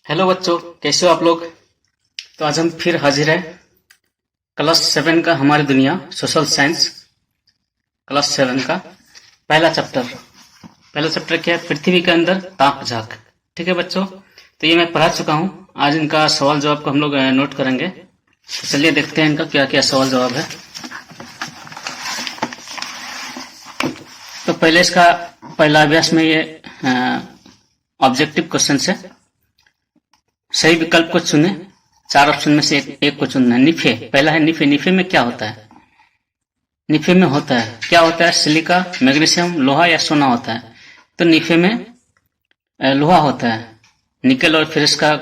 Hello बच्चों, कैसे हो आप लोग। तो आज हम फिर हाजिर हैं क्लास 7 का हमारी दुनिया सोशल साइंस क्लास 7 का पहला चैप्टर क्या है? पृथ्वी के अंदर ताप झाग। ठीक है बच्चों, तो ये मैं पढ़ा चुका हूँ। आज इनका सवाल जवाब को हम लोग नोट करेंगे। तो चलिए देखते हैं इनका क्या क्या सवाल जवाब है। तो पहले इसका पहला अभ्यास में ये ऑब्जेक्टिव क्वेश्चन है। सही विकल्प को चुने, 4 ऑप्शन में से एक को चुनना है। निफे, पहला है निफे। निफे में क्या होता है? निफे में होता है, क्या होता है? सिलिका, मैग्नीशियम, लोहा या सोना होता है। तो निफे में लोहा होता है। निकल और फिर इसका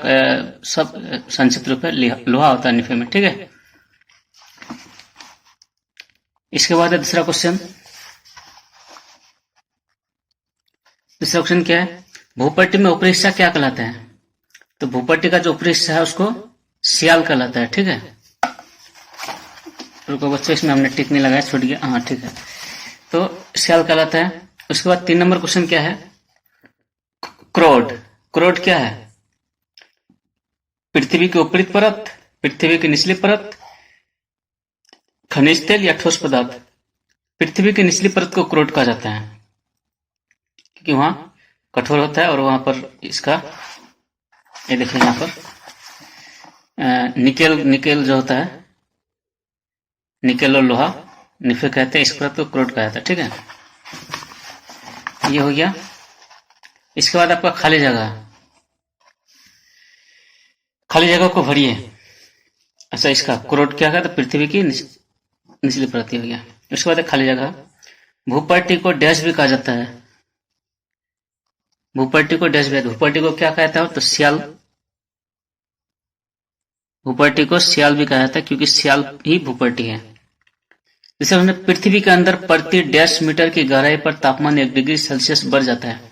सब संक्षिप्त रूप है लोहा होता है निफे में। ठीक है, इसके बाद है दूसरा क्वेश्चन। दूसरा क्वेश्चन क्या है? भूपट्टी में ऊपरी हिस्सा क्या कहलाता है? तो भूपट्टी का जो ऊपरी हिस्सा है उसको सियाल कहलाता है। ठीक है, रुको बच्चों, इसमें हमने टिक नहीं लगाया, छूट गया। हाँ ठीक है, तो सियाल कहलाता है। उसके बाद 3 नंबर क्वेश्चन क्या है? क्रोड। क्रोड क्या है? पृथ्वी की ऊपरी परत, पृथ्वी की निचली परत, खनिज तेल या ठोस पदार्थ? पृथ्वी की निचली परत को क्रोड कहा जाता है क्योंकि वहां कठोर होता है और वहां पर इसका ये देखिए यहाँ पर निकेल जो होता है, निकेल और लोहा निफे कहते हैं, इस परत को क्रोड कहा जाता है। ठीक है, ये हो गया। इसके बाद आपका खाली जगह। खाली जगह को भरिए। अच्छा, इसका क्रोड क्या है? तो पृथ्वी की निचली परत हो गया। उसके बाद खाली जगह। भूपट्टी को डैश भी कहा जाता है। भूपट्टी को डैश भी, भूपट्टी को क्या कहता है? तो सियाल। भूपट्टी को सियाल भी कहा जाता है क्योंकि सियाल ही भूपट्टी है। जैसे हमने पृथ्वी के अंदर प्रति डैश मीटर की गहराई पर तापमान 1 डिग्री सेल्सियस बढ़ जाता है।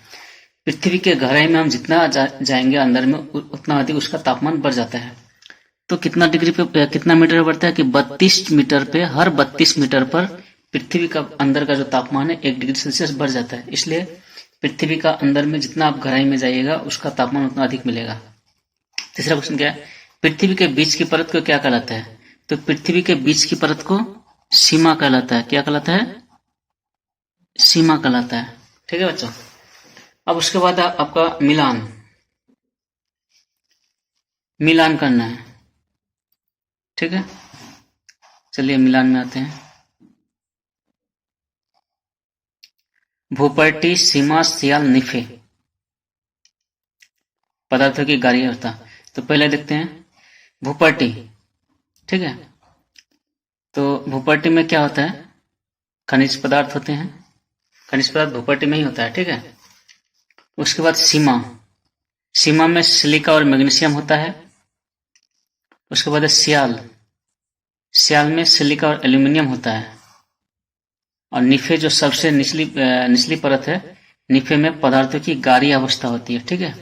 पृथ्वी के गहराई में हम जितना जाएंगे अंदर में उतना अधिक उसका तापमान बढ़ जाता है। तो कितना डिग्री पे कितना मीटर बढ़ता है कि 32 मीटर पे, हर 32 मीटर पर पृथ्वी का अंदर का जो तापमान है 1 डिग्री सेल्सियस बढ़ जाता है। इसलिए पृथ्वी का अंदर में जितना आप गहराई में जाइएगा उसका तापमान उतना अधिक मिलेगा। तीसरा क्वेश्चन क्या है? पृथ्वी के बीच की परत को क्या कहलाता है? तो पृथ्वी के बीच की परत को सीमा कहलाता है। क्या कहलाता है? सीमा कहलाता है। ठीक है बच्चों, अब उसके बाद आपका मिलान करना है। ठीक है, चलिए मिलान में आते हैं। भूपट्टी, सीमा, सियाल, निफे पदार्थों की गाढ़िता। तो पहले देखते हैं भूपट्टी। ठीक है, तो भूपट्टी में क्या होता है? खनिज पदार्थ होते हैं। खनिज पदार्थ भूपट्टी में ही होता है। ठीक है, उसके बाद सीमा। सीमा में सिलिका और मैग्नीशियम होता है। उसके बाद सियाल। सियाल में सिलिका और एल्यूमिनियम होता है। और निफे जो सबसे निचली परत है, निफे में पदार्थों की गाढ़ी अवस्था होती है। ठीक है,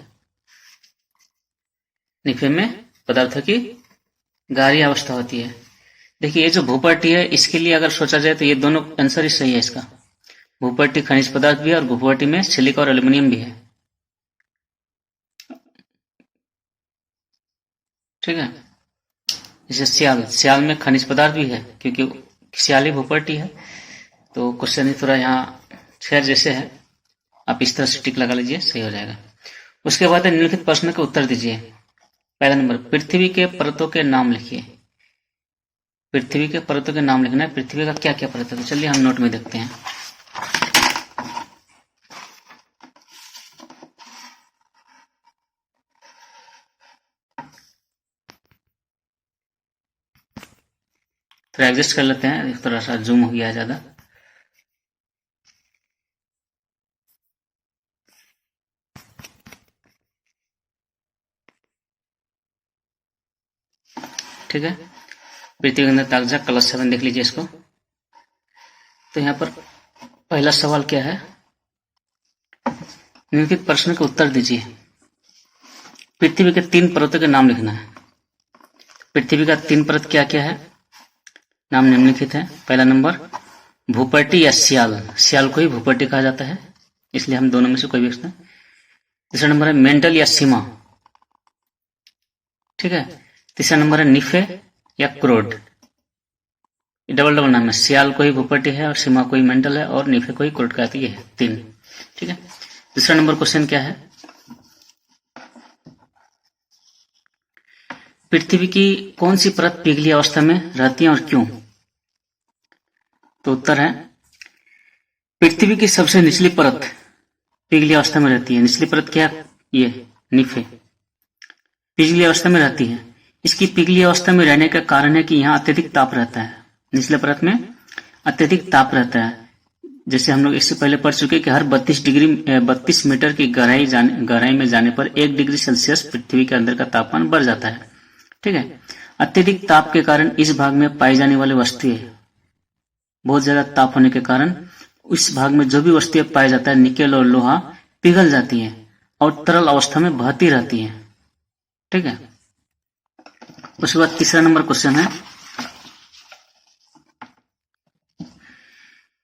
निफे में पदार्थों की गाढ़ी अवस्था होती है। देखिए, ये जो भूपट्टी है इसके लिए अगर सोचा जाए तो ये दोनों आंसर ही सही है इसका। भूपट्टी खनिज पदार्थ भी है और भूपट्टी में सिलिका और एल्यूमिनियम भी है। ठीक है, जैसे सियाल में खनिज पदार्थ भी है क्योंकि सियाल ही भूपट्टी है। तो क्वेश्चन ही थोड़ा यहाँ छेर जैसे है, आप इस तरह से टिक लगा लीजिए, सही हो जाएगा। उसके बाद निम्नलिखित प्रश्न का उत्तर दीजिए। पहला नंबर, पृथ्वी के परतों के नाम लिखिए। पृथ्वी के परतों के नाम लिखना है। पृथ्वी का क्या क्या परत है? तो चलिए हम नोट में देखते हैं। थोड़ा एडजस्ट कर लेते हैं, थोड़ा सा जूम हो गया है ज्यादा। ठीक है, पृथ्वी के अंदर ताकझाग क्लास 7 देख लीजिए इसको। तो यहाँ पर पहला सवाल क्या है? निम्नलिखित प्रश्न का उत्तर दीजिए। पृथ्वी के 3 परतों के नाम लिखना है। पृथ्वी का 3 परत क्या क्या है? नाम निम्नलिखित है। पहला नंबर भूपट्टी या सियाल। सियाल को ही भूपट्टी कहा जाता है, इसलिए हम दोनों में से कोई भी। दूसरा नंबर है मेंटल या सीमा। ठीक है। तीसरा नंबर है निफे या क्रोड। डबल डबल नाम है, सियाल कोई भूपर्टी है और सीमा कोई मेंटल है और निफे कोई क्रोड का है, 3। ठीक है। दूसरा नंबर क्वेश्चन क्या है, पृथ्वी की कौन सी परत पिघली अवस्था में रहती है और क्यों? तो उत्तर है, पृथ्वी की सबसे निचली परत पिघली अवस्था में रहती है। निचली परत क्या, ये निफे पिघली अवस्था में रहती है। इसकी पिघली अवस्था में रहने का कारण है कि यहाँ अत्यधिक ताप रहता है। निचले परत में अत्यधिक ताप रहता है। जैसे हम लोग इससे पहले पढ़ चुके कि हर 32 मीटर की गहराई में जाने पर 1 डिग्री सेल्सियस पृथ्वी के अंदर का तापमान बढ़ जाता है। ठीक है। अत्यधिक ताप के कारण इस भाग में पाई जाने वाली वस्तुएं, बहुत ज्यादा ताप होने के कारण इस भाग में जो भी वस्तुएं पाया जाता है, निकेल और लोहा, पिघल जाती हैं और तरल अवस्था में बहती रहती हैं। ठीक है। उसके बाद तीसरा नंबर क्वेश्चन है,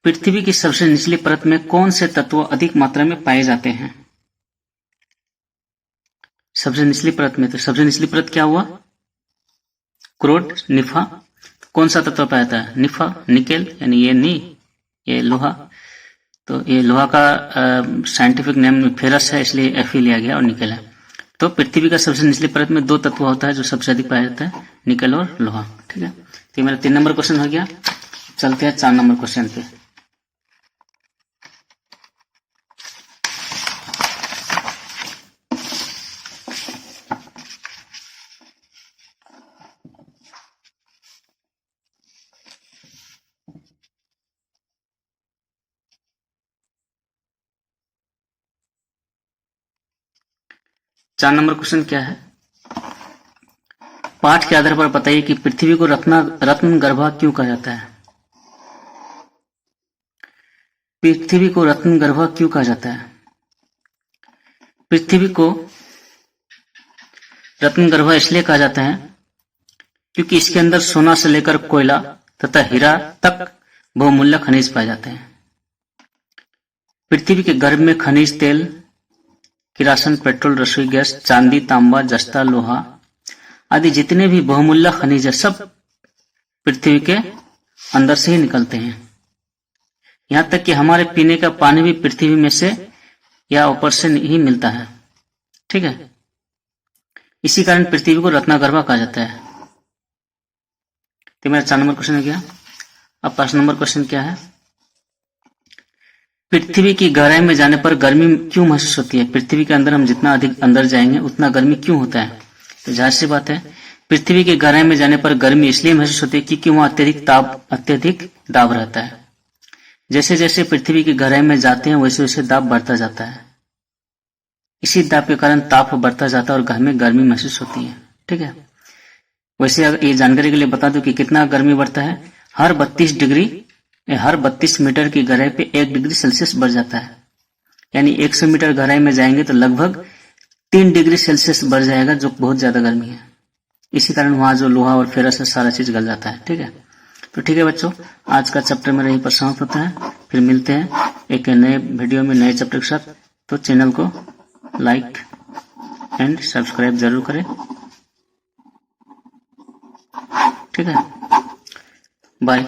पृथ्वी की सबसे निचली परत में कौन से तत्व अधिक मात्रा में पाए जाते हैं? सबसे निचली परत में, तो सबसे निचली परत क्या हुआ, क्रोड, निफा। कौन सा तत्व पाया जाता है, निफा, निकेल, यानी ये लोहा। तो ये लोहा का साइंटिफिक नेम फेरस है, इसलिए एफ लिया गया, और निकेल है। तो पृथ्वी का सबसे निचली परत में 2 तत्व होता है जो सबसे अधिक पाया जाता है, निकेल और लोहा। ठीक है। तो ये मेरा 3 नंबर क्वेश्चन हो गया। चलते हैं 4 नंबर क्वेश्चन पे। चार नंबर क्वेश्चन क्या है, पाठ के आधार पर बताइए कि पृथ्वी को रत्न गर्भा क्यों कहा जाता है? पृथ्वी को रत्न गर्भा क्यों कहा जाता है? पृथ्वी को रत्न गर्भा इसलिए कहा जाता है क्योंकि इसके अंदर सोना से लेकर कोयला तथा हीरा तक बहुमूल्य खनिज पाए जाते हैं। पृथ्वी के गर्भ में खनिज तेल, किरासन, पेट्रोल, रसोई गैस, चांदी, तांबा, जस्ता, लोहा आदि जितने भी बहुमूल्य खनिज है, सब पृथ्वी के अंदर से ही निकलते हैं। यहाँ तक कि हमारे पीने का पानी भी पृथ्वी में से या ऊपर से ही मिलता है। ठीक है। इसी कारण पृथ्वी को रत्नगर्भा कहा जाता है। तो मेरा 4 नंबर क्वेश्चन हो गया। अब 5 नंबर क्वेश्चन क्या है, पृथ्वी की गहराई में जाने पर गर्मी क्यों महसूस होती है? पृथ्वी के अंदर हम जितना अधिक अंदर जाएंगे उतना गर्मी क्यों होता है? तो जाहिर सी बात है, पृथ्वी की गहराई में जाने पर गर्मी इसलिए महसूस होती है क्योंकि वहां अत्यधिक दाब रहता है। जैसे जैसे पृथ्वी की गहराई में जाते हैं वैसे वैसे दाब बढ़ता जाता है। इसी दाब के कारण ताप बढ़ता जाता है और हमें गर्मी महसूस होती है। ठीक है। वैसे ये जानकारी के लिए बता दूं कि कितना गर्मी बढ़ता है, हर 32 मीटर की गहराई पे 1 डिग्री सेल्सियस बढ़ जाता है। यानी 100 मीटर गहराई में जाएंगे तो लगभग 3 डिग्री सेल्सियस बढ़ जाएगा, जो बहुत ज्यादा गर्मी है। इसी कारण वहां जो लोहा और फेरस है सारा चीज गल जाता है। ठीक है। तो ठीक है बच्चों, आज का चैप्टर मेरा यहीं पर समाप्त होता है। फिर मिलते हैं एक नए वीडियो में नए चैप्टर के साथ। तो चैनल को लाइक एंड सब्सक्राइब जरूर करें। ठीक है, बाय।